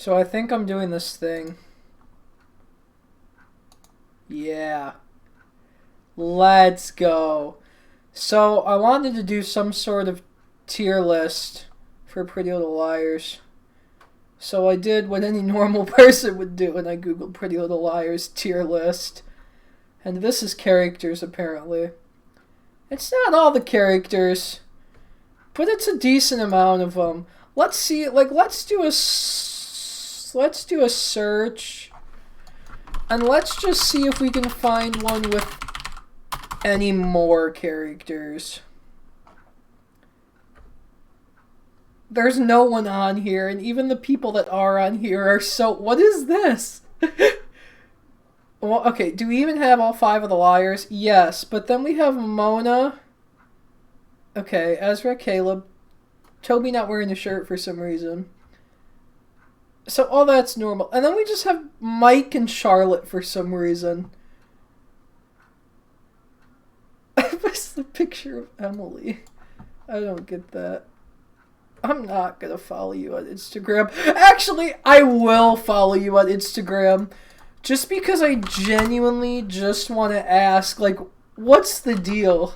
So I think I'm doing this thing. Yeah. Let's go. So I wanted to do some sort of tier list for Pretty Little Liars. So I did what any normal person would do, and I googled Pretty Little Liars tier list. And this is characters, apparently. It's not all the characters, but it's a decent amount of them. Let's see, like, let's do a search, and let's just see if we can find one with any more characters. There's no one on here, and even the people that are on here are so... What is this? Well, okay, do we even have all 5 of the liars? Yes, but then we have Mona. Okay, Ezra, Caleb. Toby not wearing a shirt for some reason. So all that's normal. And then we just have Mike and Charlotte for some reason. What's the picture of Emily? I don't get that. I'm not gonna follow you on Instagram. Actually, I will follow you on Instagram. Just because I genuinely just want to ask, like, what's the deal?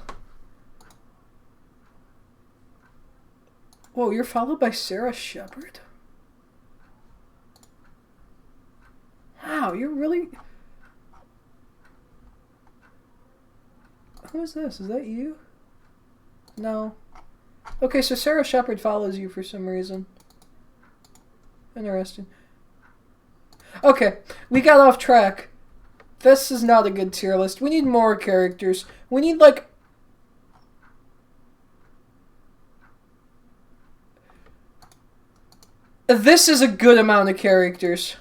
Whoa, you're followed by Sarah Shepard? Wow, you're really... Who is this? Is that you? No. Okay, so Sarah Shepard follows you for some reason. Interesting. Okay, we got off track. This is not a good tier list. We need more characters. We need, like... This is a good amount of characters.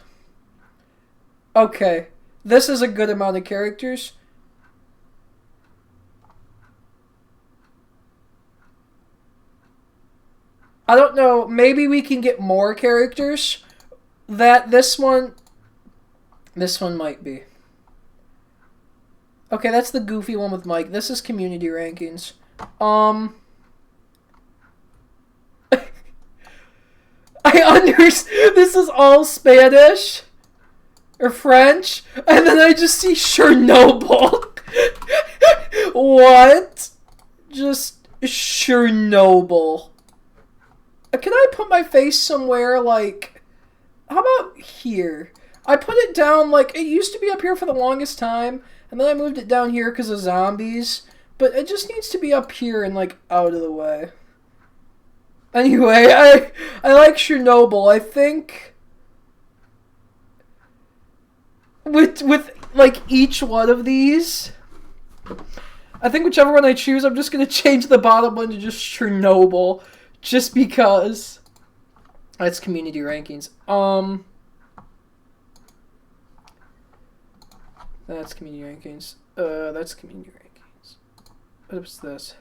Okay, this is a good amount of characters. I don't know, maybe we can get more characters. This one might be. Okay, that's the goofy one with Mike. This is community rankings. I understand. This is all Spanish or French, and then I just see Chernobyl. What? Just Chernobyl. Can I put my face somewhere, like... How about here? I put it down, like, it used to be up here for the longest time, and then I moved it down here because of zombies, but it just needs to be up here and, like, out of the way. Anyway, I like Chernobyl. I think... With, like, each one of these... I think whichever one I choose, I'm just going to change the bottom one to just Chernobyl. Just because... That's community rankings. That's community rankings. That's community rankings. What's this?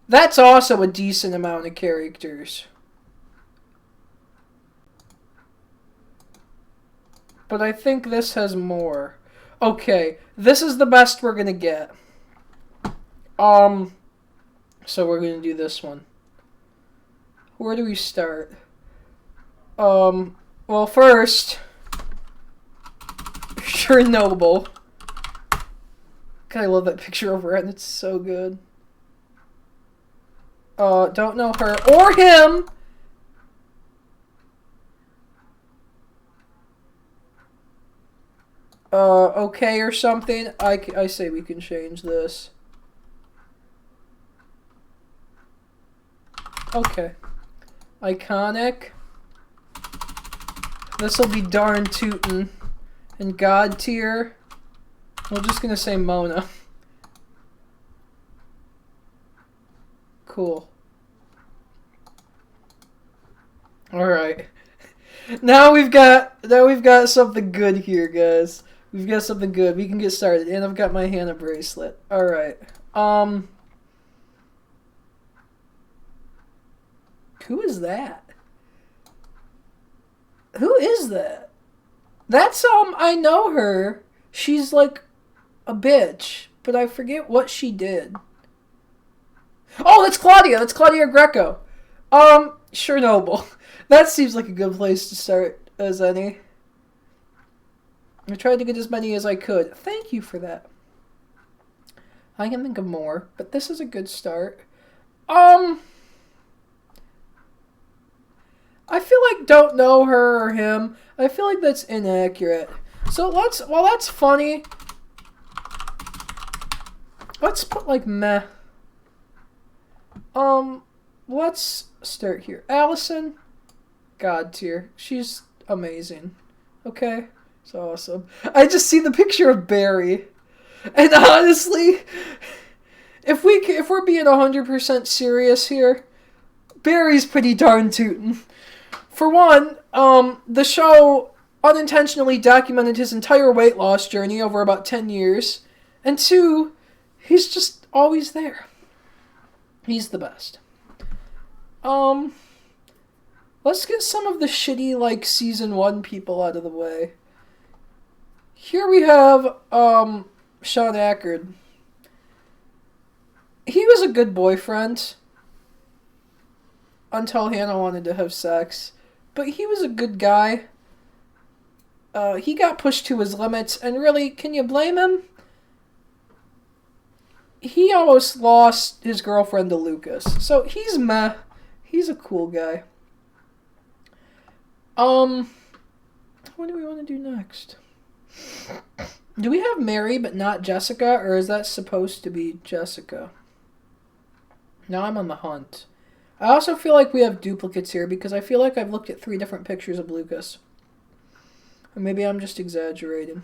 That's also a decent amount of characters. But I think this has more. Okay, this is the best we're gonna get. So we're gonna do this one. Where do we start? Well, first, Chernobyl. God, I love that picture of Ren. It's so good. Don't know her or him. Okay or something. I say we can change this. Okay. Iconic. This'll be darn tootin'. And God tier. We're just gonna say Mona. Cool. Alright. Now we've got something good here, guys. We've got something good. We can get started. And I've got my Hannah bracelet. Alright. Who is that? Who is that? That's, I know her. She's, like, a bitch. But I forget what she did. Oh, that's Claudia. That's Claudia Greco. Chernobyl. That seems like a good place to start as any. I tried to get as many as I could. Thank you for that. I can think of more, but this is a good start. I feel like don't know her or him. I feel like that's inaccurate. So while that's funny, let's put like meh. Let's start here. Allison, God tier. She's amazing. Okay? It's awesome. I just see the picture of Barry. And honestly, if we're being 100% serious here, Barry's pretty darn tootin'. For one, the show unintentionally documented his entire weight loss journey over about 10 years. And two, he's just always there. He's the best. Let's get some of the shitty, like, season 1 people out of the way. Here we have, Sean Eckerd. He was a good boyfriend until Hannah wanted to have sex. But he was a good guy. He got pushed to his limits, and really, can you blame him? He almost lost his girlfriend to Lucas. So he's meh. He's a cool guy. What do we want to do next? Do we have Mary but not Jessica, or is that supposed to be Jessica? Now I'm on the hunt. I also feel like we have duplicates here because I feel like I've looked at 3 different pictures of Lucas. Or maybe I'm just exaggerating.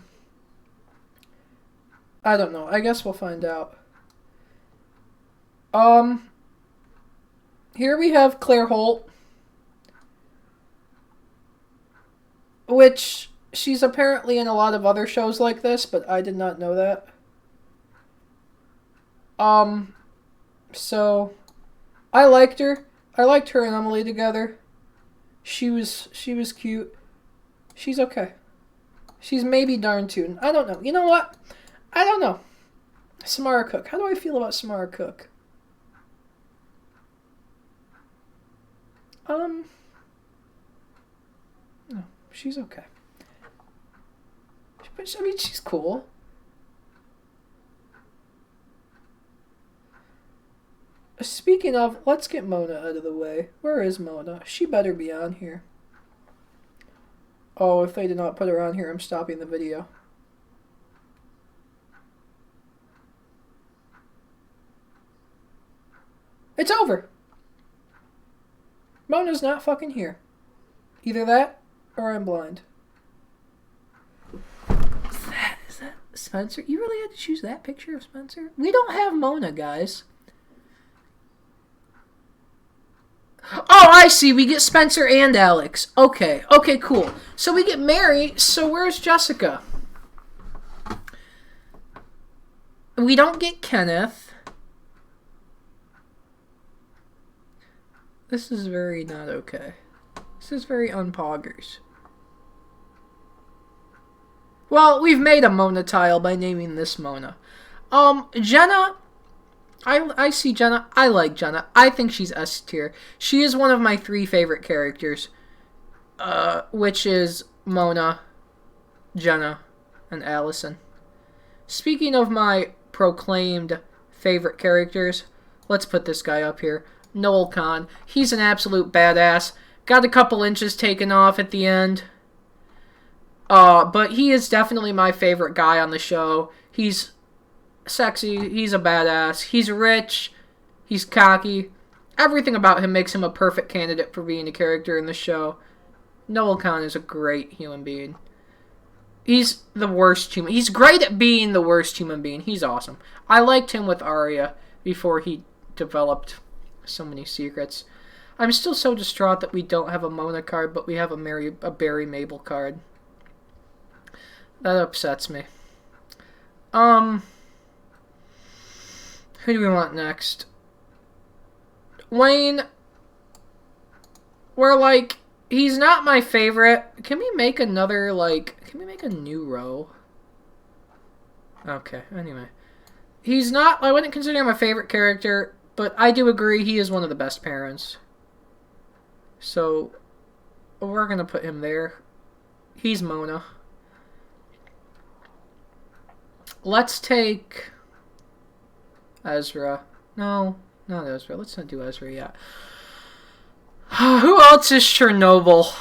I don't know. I guess we'll find out. Here we have Claire Holt. Which, she's apparently in a lot of other shows like this, but I did not know that. So, I liked her. I liked her and Emily together. She was cute. She's okay. She's maybe darn tootin'. I don't know. You know what? I don't know. Samara Cook. How do I feel about Samara Cook? No, she's okay. But, I mean, she's cool. Speaking of, let's get Mona out of the way. Where is Mona? She better be on here. Oh, if they did not put her on here, I'm stopping the video. It's over. Mona's not fucking here. Either that, or I'm blind. Is that Spencer? You really had to choose that picture of Spencer? We don't have Mona, guys. Oh, I see. We get Spencer and Alex. Okay. Okay, cool. So we get Mary. So where's Jessica? We don't get Kenneth. This is very not okay. This is very unpoggers. Well, we've made a Mona tile by naming this Mona. Jenna... I see Jenna. I like Jenna. I think she's S tier. She is one of my 3 favorite characters. Which is Mona, Jenna, and Allison. Speaking of my proclaimed favorite characters, let's put this guy up here. Noel Kahn. He's an absolute badass. Got a couple inches taken off at the end. But he is definitely my favorite guy on the show. He's sexy, he's a badass, he's rich, he's cocky. Everything about him makes him a perfect candidate for being a character in the show. Noel Kahn is a great human being. He's the worst human. He's great at being the worst human being. He's awesome. I liked him with Arya before he developed so many secrets. I'm still so distraught that we don't have a Mona card, but we have a Barry Mabel card. That upsets me. Who do we want next? Wayne. We're like, he's not my favorite. Can we make another, like, can we make a new row? Okay, anyway. He's not, I wouldn't consider him a favorite character, but I do agree he is one of the best parents. So we're gonna put him there. He's Mona. Let's take Ezra. No, not Ezra. Let's not do Ezra yet. Who else is Chernobyl?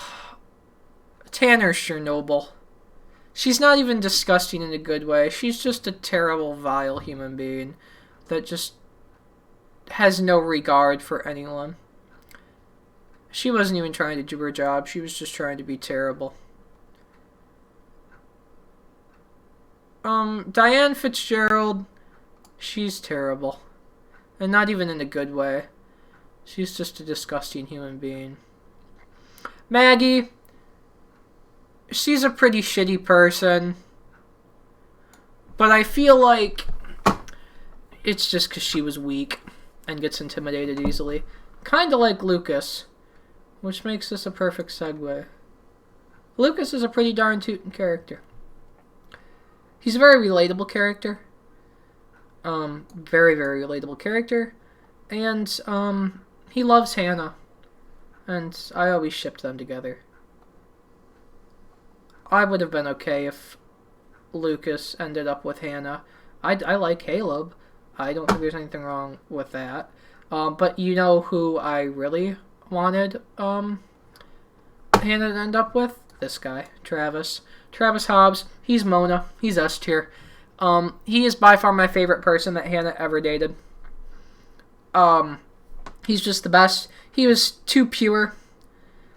Tanner's Chernobyl. She's not even disgusting in a good way. She's just a terrible, vile human being that just has no regard for anyone. She wasn't even trying to do her job. She was just trying to be terrible. Diane Fitzgerald, she's terrible. And not even in a good way. She's just a disgusting human being. Maggie, she's a pretty shitty person. But I feel like it's just because she was weak and gets intimidated easily. Kind of like Lucas, which makes this a perfect segue. Lucas is a pretty darn tootin' character. He's a very relatable character. Very, very relatable character. And, he loves Hannah. And I always shipped them together. I would have been okay if Lucas ended up with Hannah. I like Caleb. I don't think there's anything wrong with that. But you know who I really wanted, Hannah to end up with? This guy, Travis. Travis Hobbs. He's Mona. He's S tier. He is by far my favorite person that Hannah ever dated. He's just the best. He was too pure.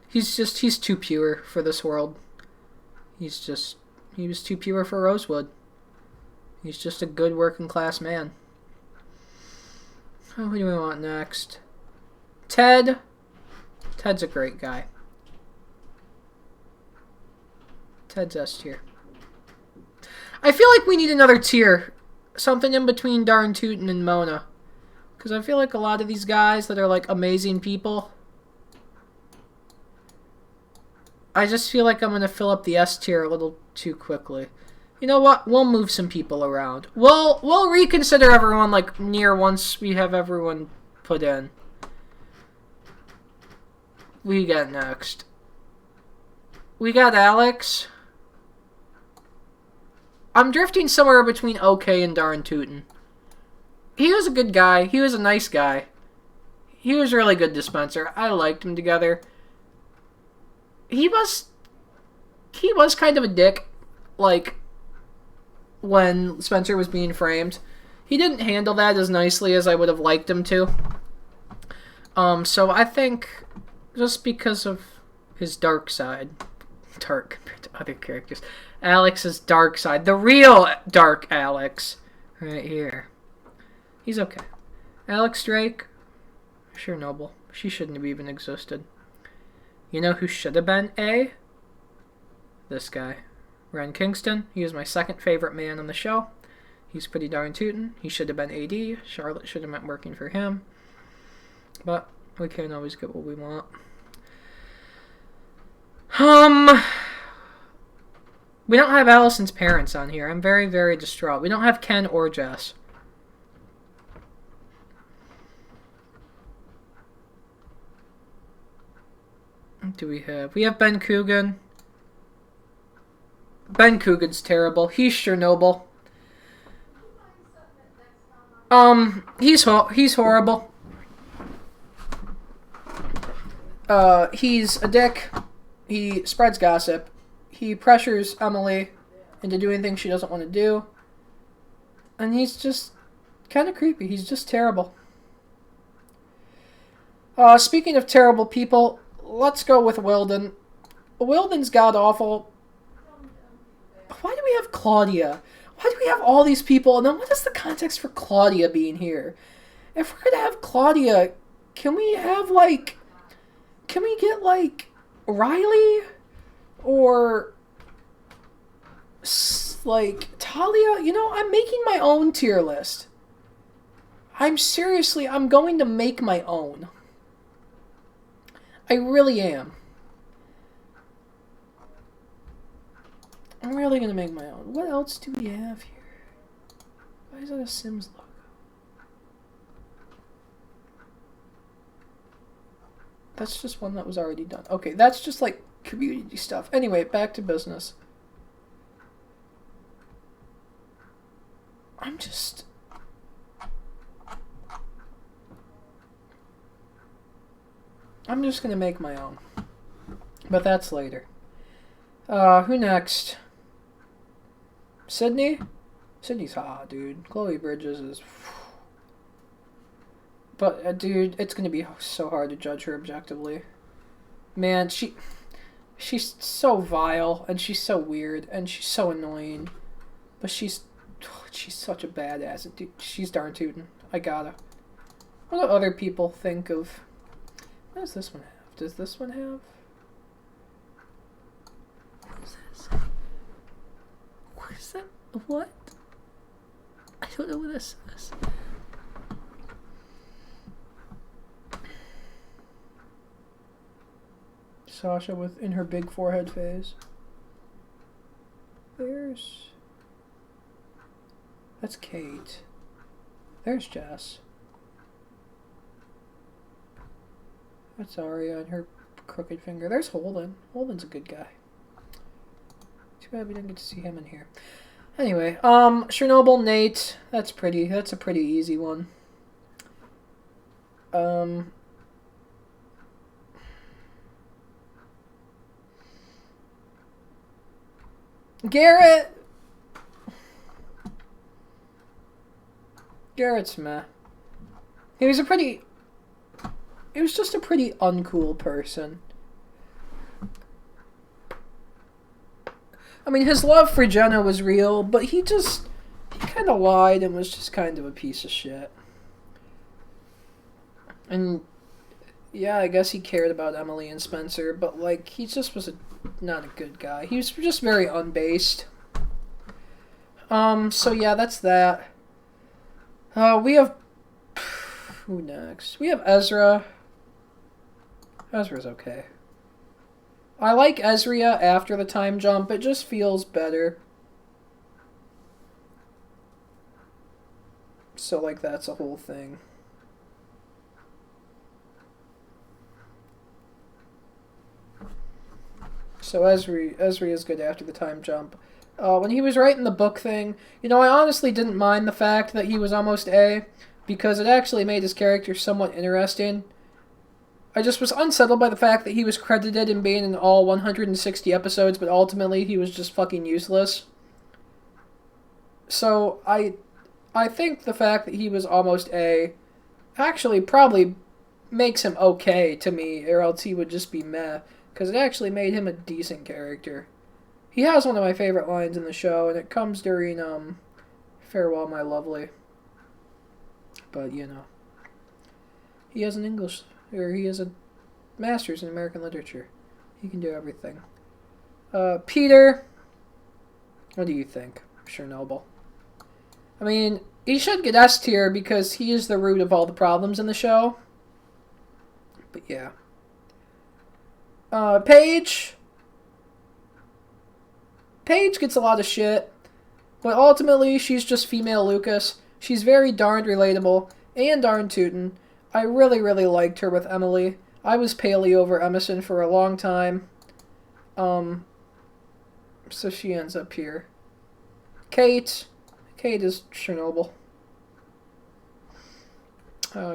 He's too pure for this world. He was too pure for Rosewood. He's just a good working class man. Who do we want next? Ted. Ted's a great guy. Ted's S tier. I feel like we need another tier. Something in between Darn Tootin' and Mona. Because I feel like a lot of these guys that are like amazing people, I just feel like I'm going to fill up the S tier a little too quickly. You know what? We'll move some people around. We'll reconsider everyone like near once we have everyone put in. We got next. We got Alex. I'm drifting somewhere between okay and Darn Tootin'. He was a good guy. He was a nice guy. He was a really good dispenser. I liked him together. He was kind of a dick, like, when Spencer was being framed. He didn't handle that as nicely as I would have liked him to. So I think just because of his dark side, dark compared to other characters, Alex's dark side, the real dark Alex, right here. He's okay. Alex Drake, Chernobyl. She shouldn't have even existed. You know who should have been A? This guy. Ren Kingston. He was my second favorite man on the show. He's pretty darn tootin'. He should have been AD. Charlotte should have been working for him. But we can't always get what we want. We don't have Allison's parents on here. I'm very, very distraught. We don't have Ken or Jess. What do we have? We have Ben Coogan. Ben Coogan's terrible. He's Chernobyl. He's horrible. He's a dick. He spreads gossip. He pressures Emily into doing things she doesn't want to do. And he's just kind of creepy. He's just terrible. Speaking of terrible people, let's go with Wilden. Wilden's god-awful. Why do we have Claudia? Why do we have all these people? And then what is the context for Claudia being here? If we're going to have Claudia, can we have, like... Can we get, like, Riley? Or... like, Talia? You know, I'm making my own tier list. I'm going to make my own. I really am. I'm really going to make my own. What else do we have here? Why is that a Sims logo? That's just one that was already done. Okay, that's just like community stuff. Anyway, back to business. I'm just gonna make my own. But that's later. Who next? Sydney? Sydney's hot, dude. Chloe Bridges is... But, dude, it's gonna be so hard to judge her objectively. Man, she's so vile, and she's so weird, and she's so annoying. But she's such a badass. Dude, she's darn tootin'. I gotta. What do other people think of... What does this one have? Does this one have... What is this? What is that? What? I don't know what this is. Sasha in her big forehead phase. That's Kate. There's Jess. That's Arya and her crooked finger. There's Holden. Holden's a good guy. Too bad we didn't get to see him in here. Anyway, Chernobyl, Nate. That's pretty. That's a pretty easy one. Garrett. Garrett's meh. He was just a pretty uncool person. I mean, his love for Jenna was real, but he kind of lied and was just kind of a piece of shit. And, yeah, I guess he cared about Emily and Spencer, but, like, he just was not a good guy. He was just very unbased. So, yeah, that's that. We have... Who next? We have Ezra. Ezra's okay. I like Ezra after the time jump. It just feels better. So, like, that's a whole thing. So Ezra is good after the time jump. When he was writing the book thing, I honestly didn't mind the fact that he was almost A, because it actually made his character somewhat interesting. I just was unsettled by the fact that he was credited in being in all 160 episodes, but ultimately he was just fucking useless. So I think the fact that he was almost A actually probably makes him okay to me, or else he would just be meh, because it actually made him a decent character. He has one of my favorite lines in the show, and it comes during Farewell, My Lovely. But, he has he has a master's in American literature. He can do everything. Peter, what do you think? Chernobyl. I mean, he should get S tier because he is the root of all the problems in the show. But yeah. Paige. Paige gets a lot of shit, but ultimately she's just female Lucas. She's very darned relatable and darn tootin'. I really, really liked her with Emily. I was Paley over Emerson for a long time. So she ends up here. Kate. Kate is Chernobyl.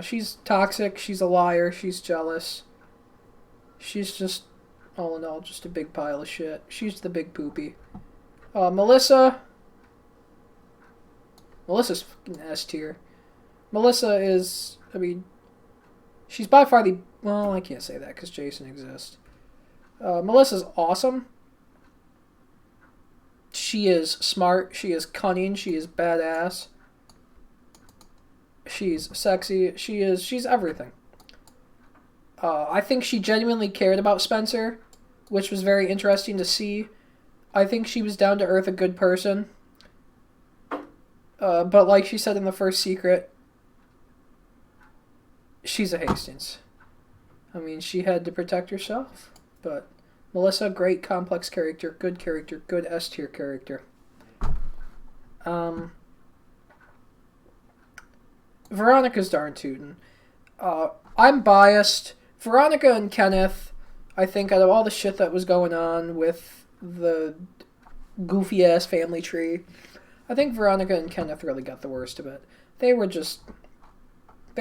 She's toxic. She's a liar. She's jealous. She's just, all in all, just a big pile of shit. She's the big poopy. Melissa. Melissa's fucking S tier. Melissa is, I mean, she's by far the... Well, I can't say that because Jason exists. Melissa's awesome. She is smart. She is cunning. She is badass. She's sexy. She's everything. I think she genuinely cared about Spencer, which was very interesting to see. I think she was down to earth, a good person. But like she said in the first secret, she's a Hastings. I mean, she had to protect herself. But Melissa, great complex character, good S tier character. Veronica's darn tootin'. I'm biased. Veronica and Kenneth, I think out of all the shit that was going on with the goofy-ass family tree, I think Veronica and Kenneth really got the worst of it. They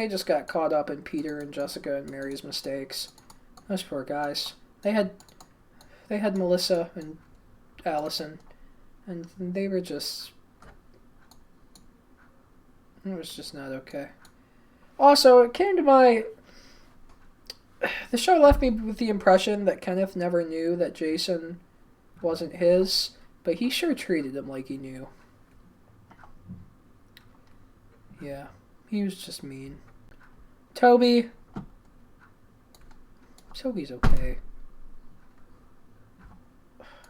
just got caught up in Peter and Jessica and Mary's mistakes. Those poor guys. They had Melissa and Allison, and they were just... It was just not okay. Also, it came to my... The show left me with the impression that Kenneth never knew that Jason wasn't his, but he sure treated him like he knew. Yeah, he was just mean. Toby's okay.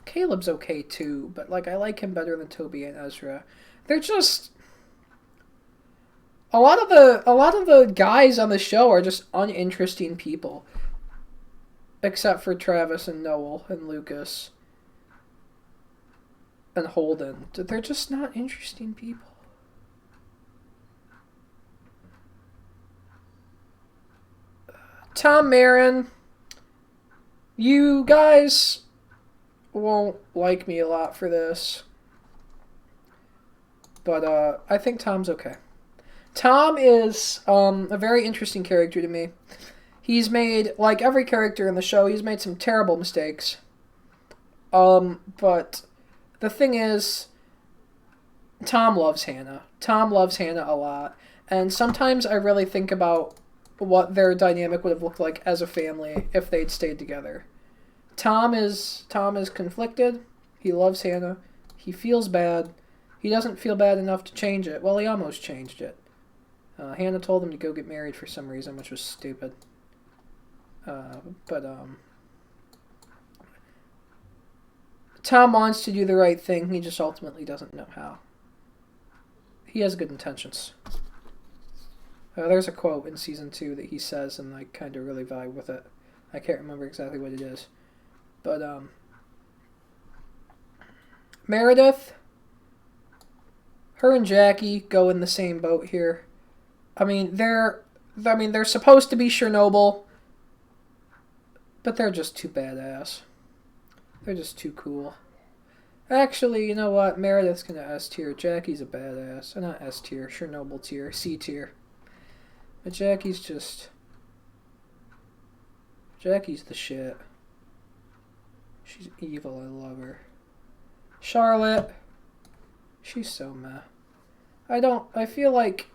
Caleb's okay too, but like I like him better than Toby and Ezra. They're just... A lot of the guys on the show are just uninteresting people. Except for Travis and Noel and Lucas. And Holden. They're just not interesting people. Tom Marin. You guys won't like me a lot for this. But I think Tom's okay. Tom is a very interesting character to me. He's made, like every character in the show, he's made some terrible mistakes. But the thing is, Tom loves Hannah. Tom loves Hannah a lot. And sometimes I really think about what their dynamic would have looked like as a family if they'd stayed together. Tom is conflicted. He loves Hannah. He feels bad. He doesn't feel bad enough to change it. Well, he almost changed it. Hannah told him to go get married for some reason, which was stupid. Tom wants to do the right thing. He just ultimately doesn't know how. He has good intentions. There's a quote in season 2 that he says, and I kind of really vibe with it. I can't remember exactly what it is. But, Meredith, her and Jackie go in the same boat here. I mean, they're supposed to be Chernobyl, but they're just too badass. They're just too cool. Actually, you know what? Meredith's gonna S tier. Jackie's a badass. Not S tier, Chernobyl tier, C tier. But Jackie's the shit. She's evil, I love her. Charlotte, she's so meh. I feel like...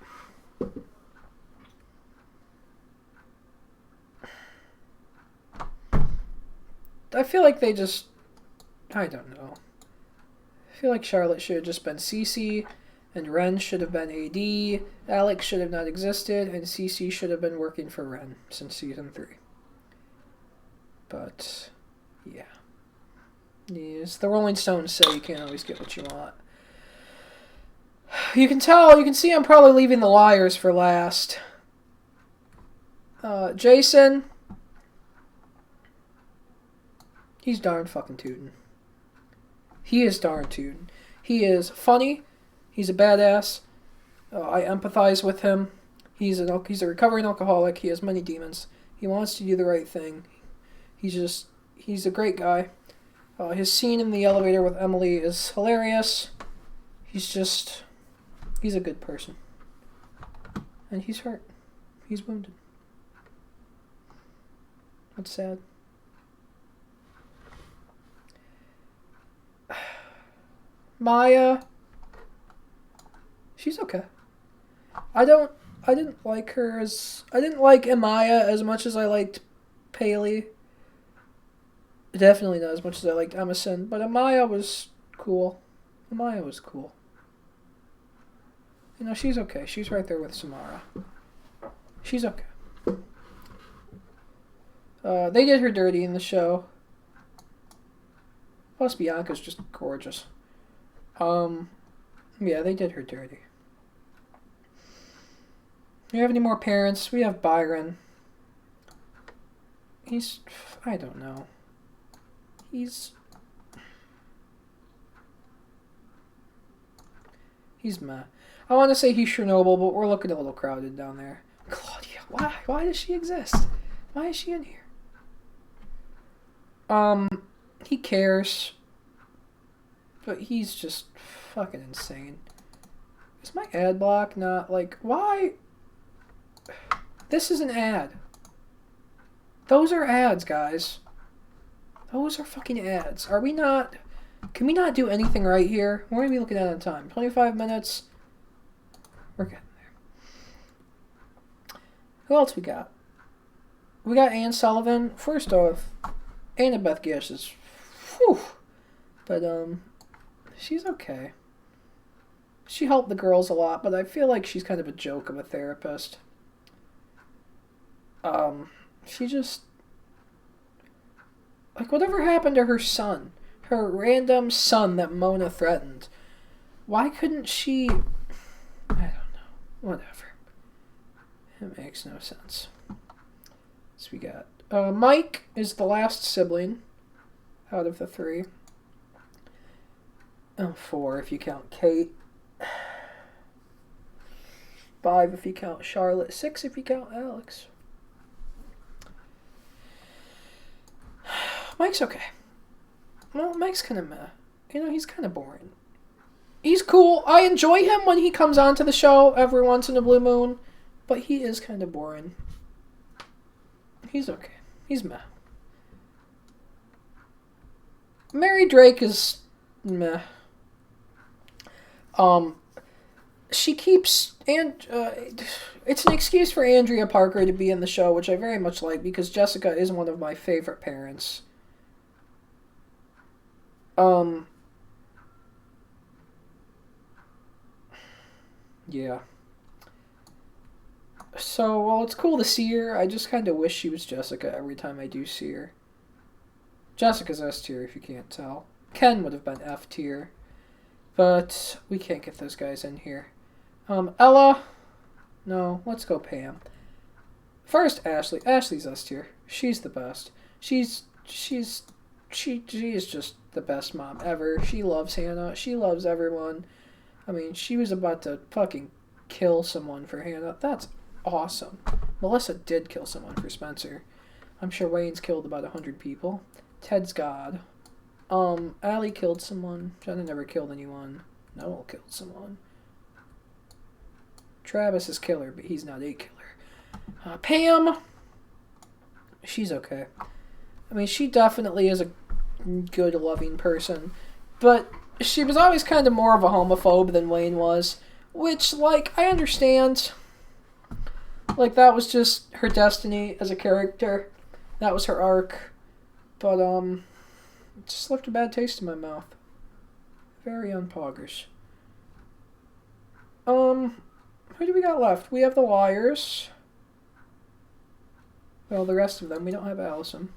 they just... I don't know. I feel like Charlotte should have just been Cece, and Ren should have been AD, Alex should have not existed, and Cece should have been working for Ren since season 3. But, yeah. Yes, the Rolling Stones say you can't always get what you want. You can see I'm probably leaving the liars for last. Jason... He's darn fucking tootin'. He is darn tootin'. He is funny. He's a badass. I empathize with him. He's a recovering alcoholic. He has many demons. He wants to do the right thing. He's a great guy. His scene in the elevator with Emily is hilarious. He's a good person. And he's hurt. He's wounded. That's sad. Maya, she's okay. I didn't like Amaya as much as I liked Paley. Definitely not as much as I liked Emerson, but Amaya was cool. You know, she's okay. She's right there with Samara. She's okay. They did her dirty in the show. Plus, Bianca's just gorgeous. Yeah, they did her dirty. Do you have any more parents? We have Byron. I don't know. He's meh. I want to say he's Chernobyl, but we're looking a little crowded down there. Claudia, why does she exist? Why is she in here? He cares. But he's just fucking insane. Is my ad block not, like, why? This is an ad. Those are ads, guys. Those are fucking ads. Are we not... Can we not do anything right here? We're going to be looking at it on time. 25 minutes. We're getting there. Who else we got? We got Anne Sullivan. First off, Annabeth Gish is... Whew. But, she's okay. She helped the girls a lot, but I feel like she's kind of a joke of a therapist. She just... Like, whatever happened to her son? Her random son that Mona threatened. Why couldn't she... I don't know. Whatever. It makes no sense. So we got... Mike is the last sibling out of the 3. Oh, 4 if you count Kate. 5 if you count Charlotte. 6 if you count Alex. Mike's okay. Well, Mike's kind of meh. You know, he's kind of boring. He's cool. I enjoy him when he comes onto the show every once in a blue moon. But he is kind of boring. He's okay. He's meh. Mary Drake is meh. She keeps... it's an excuse for Andrea Parker to be in the show, which I very much like, because Jessica is one of my favorite parents. Yeah. So, well, it's cool to see her. I just kind of wish she was Jessica every time I do see her. Jessica's S tier, if you can't tell. Ken would have been F tier. But we can't get those guys in here. Ella. No, let's go Pam. First, Ashley. Ashley's S tier. She's the best. She is just the best mom ever. She loves Hannah. She loves everyone. I mean, she was about to fucking kill someone for Hannah. That's awesome. Melissa did kill someone for Spencer. I'm sure Wayne's killed about 100 people. Ted's God. Allie killed someone. Jenna never killed anyone. Noel killed someone. Travis is killer, but he's not a killer. Pam. She's okay. I mean, she definitely is a good, loving person. But she was always kind of more of a homophobe than Wayne was. Which, like, I understand. Like, that was just her destiny as a character. That was her arc. But, it just left a bad taste in my mouth. Very unpoggers. Who do we got left? We have the liars. Well, the rest of them. We don't have Allison.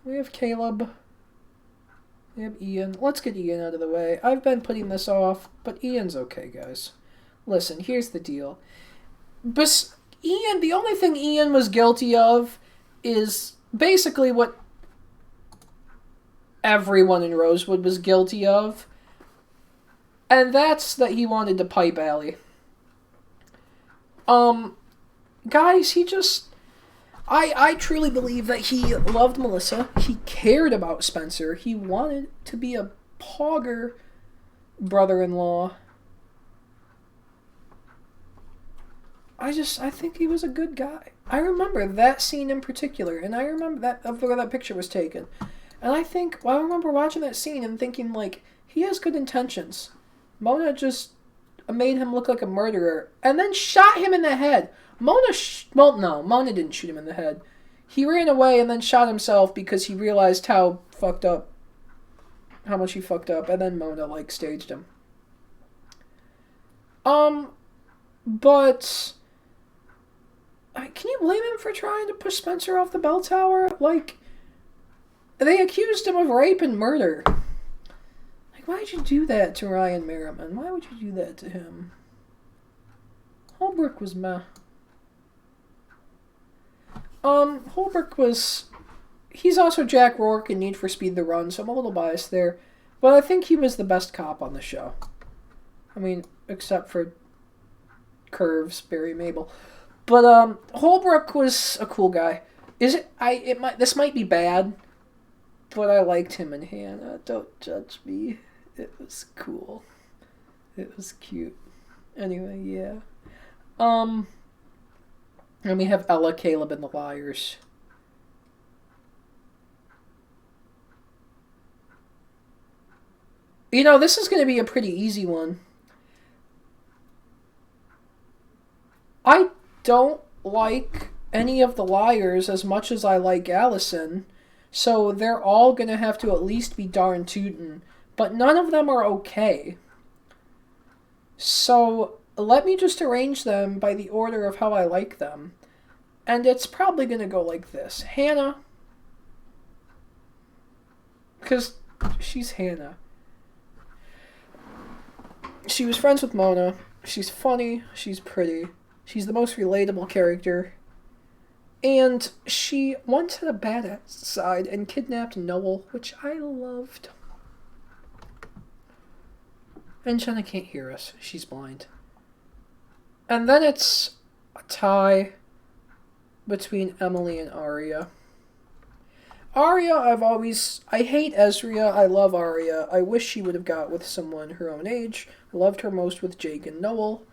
We have Caleb. We have Ian. Let's get Ian out of the way. I've been putting this off, but Ian's okay, guys. Listen, here's the deal. But Ian, the only thing Ian was guilty of is basically what everyone in Rosewood was guilty of. And that's that he wanted to pipe Allie. Guys, he just... I truly believe that he loved Melissa. He cared about Spencer. He wanted to be a pogger brother-in-law. I think he was a good guy. I remember that scene in particular, and I remember that of where that picture was taken. And I remember watching that scene and thinking, like, he has good intentions. Mona just made him look like a murderer, and then shot him in the head. Mona didn't shoot him in the head. He ran away and then shot himself because he realized how much he fucked up, and then Mona, like, staged him. But can you blame him for trying to push Spencer off the bell tower? Like, they accused him of rape and murder. Like, why'd you do that to Ryan Merriman? Why would you do that to him? Holbrook was meh. Holbrook was... He's also Jack Rourke in Need for Speed the Run, so I'm a little biased there. But I think he was the best cop on the show. I mean, except for Curves, Barry Mabel. But, Holbrook was a cool guy. Is it? This might be bad, but I liked him and Hannah. Don't judge me. It was cool. It was cute. Anyway, yeah. And we have Ella, Caleb, and the Liars. You know, this is going to be a pretty easy one. I don't like any of the Liars as much as I like Allison, so they're all going to have to at least be darn tootin', but none of them are okay. So let me just arrange them by the order of how I like them. And it's probably going to go like this. Hannah, because she's Hannah. She was friends with Mona. She's funny. She's pretty. She's the most relatable character. And she once had a badass side and kidnapped Noel, which I loved. And Jenna can't hear us. She's blind. And then it's a tie between Emily and Arya. Arya, I hate Ezra. I love Arya. I wish she would have got with someone her own age. I loved her most with Jake and Noel.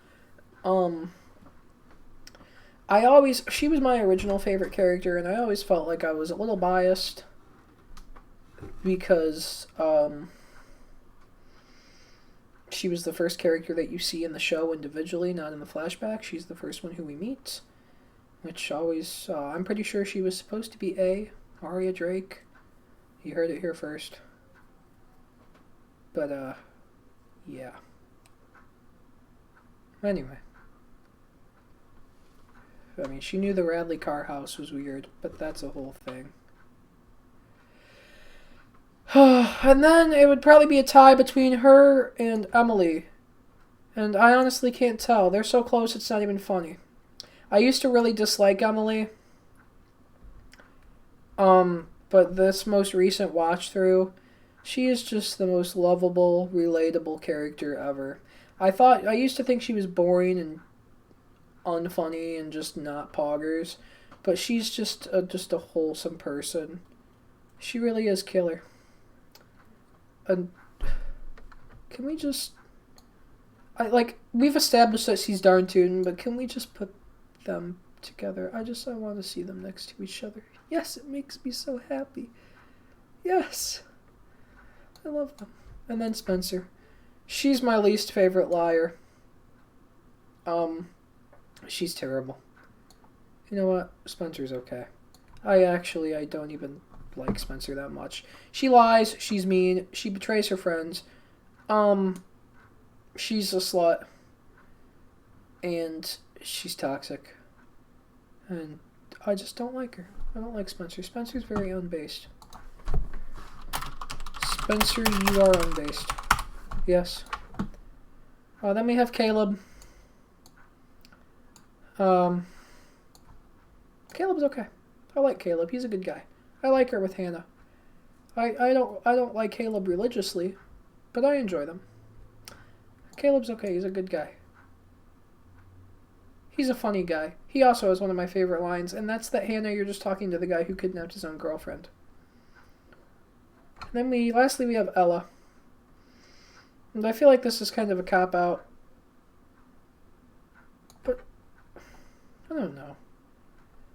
She was my original favorite character, and I always felt like I was a little biased because, she was the first character that you see in the show individually, not in the flashback. She's the first one who we meet, which always, I'm pretty sure she was supposed to be Arya Drake. You heard it here first. But, yeah. Anyway. I mean, she knew the Radley car house was weird, but that's a whole thing. And then it would probably be a tie between her and Emily. And I honestly can't tell. They're so close it's not even funny. I used to really dislike Emily. But this most recent watch through, she is just the most lovable, relatable character ever. I used to think she was boring and unfunny and just not poggers, but she's just a wholesome person. She really is killer. And can we just... we've established that she's darn tootin', but can we just put them together? I want to see them next to each other. Yes, it makes me so happy. Yes. I love them. And then Spencer. She's my least favorite liar. She's terrible. You know what? Spencer's okay. I don't even like Spencer that much. She lies, she's mean, she betrays her friends. She's a slut. And she's toxic. And I just don't like her. I don't like Spencer. Spencer's very unbased. Spencer, you are unbased. Yes. Then we have Caleb. Caleb's okay. I like Caleb. He's a good guy. I like her with Hannah. I don't like Caleb religiously, but I enjoy them. Caleb's okay. He's a good guy. He's a funny guy. He also has one of my favorite lines, and that's that, Hannah, you're just talking to the guy who kidnapped his own girlfriend. And then lastly we have Ella. And I feel like this is kind of a cop-out. But, I don't know.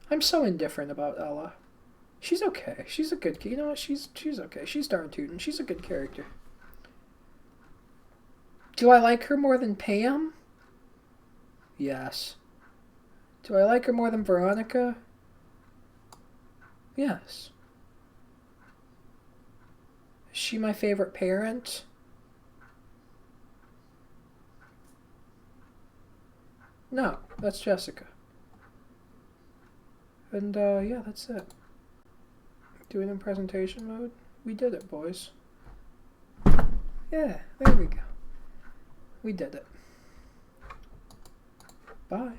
I'm so indifferent about Ella. She's okay. She's a good kid. You know what? She's okay. She's darn tootin'. She's a good character. Do I like her more than Pam? Yes. Do I like her more than Veronica? Yes. Is she my favorite parent? No, that's Jessica. And, yeah, that's it. Doing in presentation mode. We did it, boys. Yeah, there we go. We did it. Bye.